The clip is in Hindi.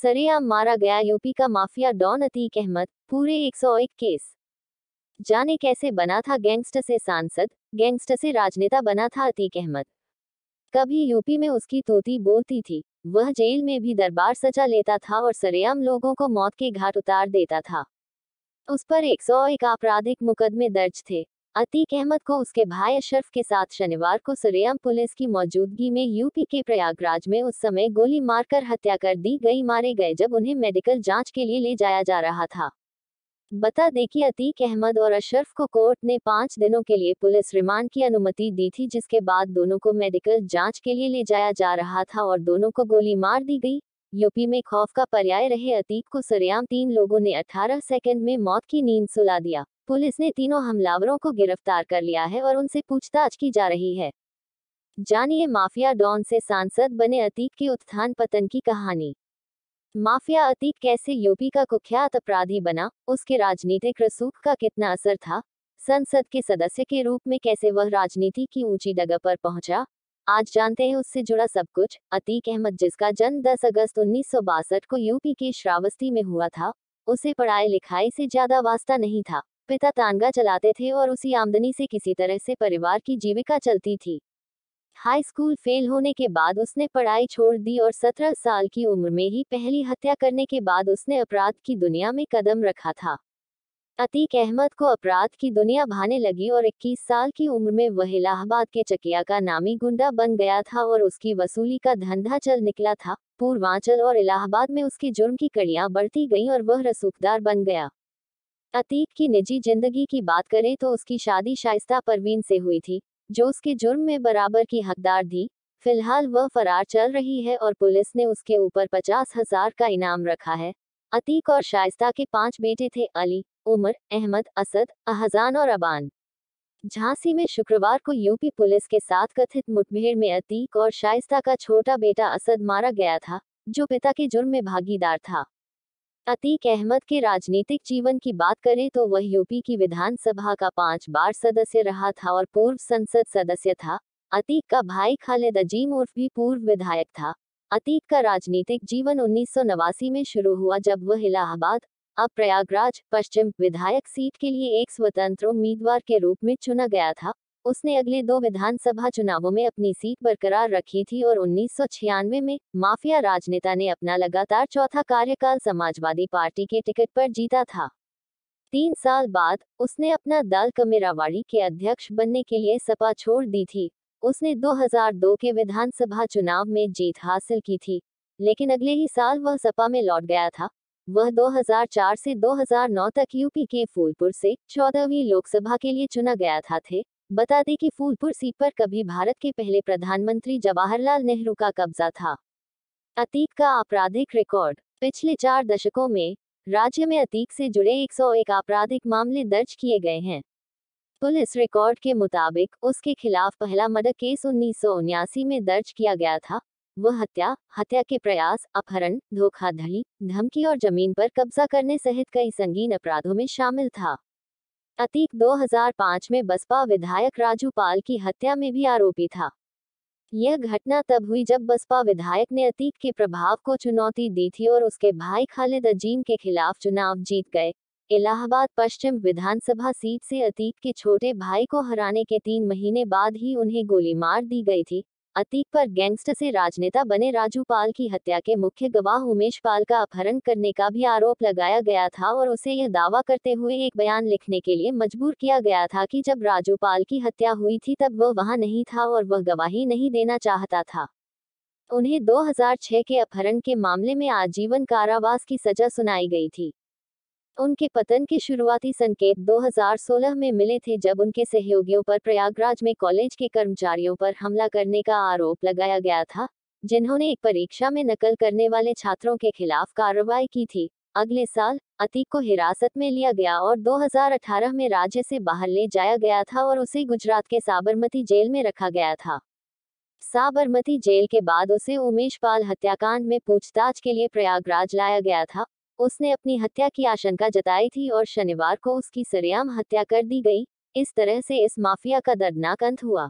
सरेआम मारा गया यूपी का माफिया डॉन अतीक अहमद, पूरे 101 केस। जाने कैसे बना था गैंगस्टर से सांसद, गैंगस्टर से राजनेता बना था अतीक अहमद। कभी यूपी में उसकी तोती बोलती थी, वह जेल में भी दरबार सजा लेता था और सरेआम लोगों को मौत के घाट उतार देता था। उस पर 101 आपराधिक मुकदमे दर्ज थे। अतीक अहमद को उसके भाई अशरफ के साथ शनिवार को सरेआम पुलिस की मौजूदगी में यूपी के प्रयागराज में उस समय गोली मारकर हत्या कर दी गई मारे गए जब उन्हें मेडिकल जांच के लिए ले जाया जा रहा था। बता दें कि अतीक अहमद और अशरफ को कोर्ट ने 5 दिनों के लिए पुलिस रिमांड की अनुमति दी थी, जिसके बाद दोनों को मेडिकल जांच के लिए ले जाया जा रहा था और दोनों को गोली मार दी गई। यूपी में खौफ का पर्याय रहे अतीक को सरेआम 3 लोगों ने 18 सेकंड में मौत की नींद सुला दिया। पुलिस ने तीनों हमलावरों को गिरफ्तार कर लिया है और उनसे पूछताछ की जा रही है। जानिए माफिया डॉन से सांसद बने अतीक के उत्थान पतन की कहानी। माफिया अतीक कैसे यूपी का कुख्यात अपराधी बना, उसके राजनीतिक रसूख का कितना असर था, संसद के सदस्य के रूप में कैसे वह राजनीति की ऊंची जगह पर पहुंचा, आज जानते हैं उससे जुड़ा सब कुछ। अतीक अहमद, जिसका जन्म 10 अगस्त 1962 को यूपी के श्रावस्ती में हुआ था, उसे पढ़ाई लिखाई से ज्यादा वास्ता नहीं था। पिता तानगा चलाते थे और उसी आमदनी से किसी तरह से परिवार की जीविका चलती थी। हाई स्कूल फेल होने के बाद उसने पढ़ाई छोड़ दी और 17 साल की उम्र में ही पहली हत्या करने के बाद उसने अपराध की दुनिया में कदम रखा था। अतीक अहमद को अपराध की दुनिया भाने लगी और 21 साल की उम्र में वह इलाहाबाद के चकिया का नामी गुंडा बन गया था और उसकी वसूली का धंधा चल निकला था। पूर्वांचल और इलाहाबाद में उसके जुर्म की कड़ियां बढ़ती गईं और वह रसूखदार बन गया। अतीक की निजी जिंदगी की बात करें तो उसकी शादी शाइस्ता परवीन से हुई थी, जो उसके जुर्म में बराबर की हकदार थी। फिलहाल वह फरार चल रही है और पुलिस ने उसके ऊपर 50,000 का इनाम रखा है। अतीक और शाइस्ता के 5 बेटे थे, अली, उमर, अहमद, असद, अहजान और अबान। झांसी में शुक्रवार को यूपी पुलिस के साथ कथित मुठभेड़ में अतीक और शाइस्ता का छोटा बेटा असद मारा गया था, जो पिता के जुर्म में भागीदार था। अतीक अहमद के राजनीतिक जीवन की बात करें तो वह यूपी की विधानसभा का 5 बार सदस्य रहा था और पूर्व संसद सदस्य था। अतीक का भाई खालिद अजीम उर्फ भी पूर्व विधायक था। अतीक का राजनीतिक जीवन 1989 में शुरू हुआ, जब वह इलाहाबाद, अब प्रयागराज पश्चिम विधायक सीट के लिए एक स्वतंत्र उम्मीदवार के रूप में चुना गया था। उसने अगले 2 विधानसभा चुनावों में अपनी सीट बरकरार रखी थी और 1996 में माफिया राजनेता ने अपना लगातार चौथा कार्यकाल समाजवादी पार्टी के टिकट पर जीता था। 3 साल बाद उसने अपना दल कमेरावाड़ी के अध्यक्ष बनने के लिए सपा छोड़ दी थी। उसने 2002 के विधानसभा चुनाव में जीत हासिल की थी, लेकिन अगले ही साल वह सपा में लौट गया था। वह 2004 से 2009 तक यूपी के फूलपुर से 14वीं लोकसभा के लिए चुना गया था। बता दें कि फूलपुर सीट पर कभी भारत के पहले प्रधानमंत्री जवाहरलाल नेहरू का कब्जा था। अतीक का आपराधिक रिकॉर्ड। पिछले 4 दशकों में राज्य में अतीक से जुड़े 101 आपराधिक मामले दर्ज किए गए हैं। पुलिस रिकॉर्ड के मुताबिक उसके खिलाफ पहला मर्डर केस 1979 में दर्ज किया गया था। वह हत्या के प्रयास, अपहरण, धोखाधड़ी, धमकी और जमीन पर कब्जा करने सहित कई संगीन अपराधों में शामिल था। अतीक 2005 में बसपा विधायक राजू पाल की हत्या में भी आरोपी था। यह घटना तब हुई जब बसपा विधायक ने अतीक के प्रभाव को चुनौती दी थी और उसके भाई खालिद अजीम के खिलाफ चुनाव जीत गए। इलाहाबाद पश्चिम विधानसभा सीट से अतीक के छोटे भाई को हराने के 3 महीने बाद ही उन्हें गोली मार दी गई थी। अतीक पर गैंगस्टर से राजनेता बने राजू पाल की हत्या के मुख्य गवाह उमेश पाल का अपहरण करने का भी आरोप लगाया गया था और उसे यह दावा करते हुए एक बयान लिखने के लिए मजबूर किया गया था कि जब राजू पाल की हत्या हुई थी तब वह वहां नहीं था और वह गवाही नहीं देना चाहता था। उन्हें 2006 के अपहरण के मामले में आजीवन कारावास की सजा सुनाई गई थी। उनके पतन के शुरुआती संकेत 2016 में मिले थे, जब उनके सहयोगियों पर प्रयागराज में कॉलेज के कर्मचारियों पर हमला करने का आरोप लगाया गया था, जिन्होंने एक परीक्षा में नकल करने वाले छात्रों के खिलाफ कार्रवाई की थी। अगले साल अतीक को हिरासत में लिया गया और 2018 में राज्य से बाहर ले जाया गया था और उसे गुजरात के साबरमती जेल में रखा गया था। साबरमती जेल के बाद उसे उमेश पाल हत्याकांड में पूछताछ के लिए प्रयागराज लाया गया था। उसने अपनी हत्या की आशंका जताई थी और शनिवार को उसकी सरेआम हत्या कर दी गई। इस तरह से इस माफिया का दर्दनाक अंत हुआ।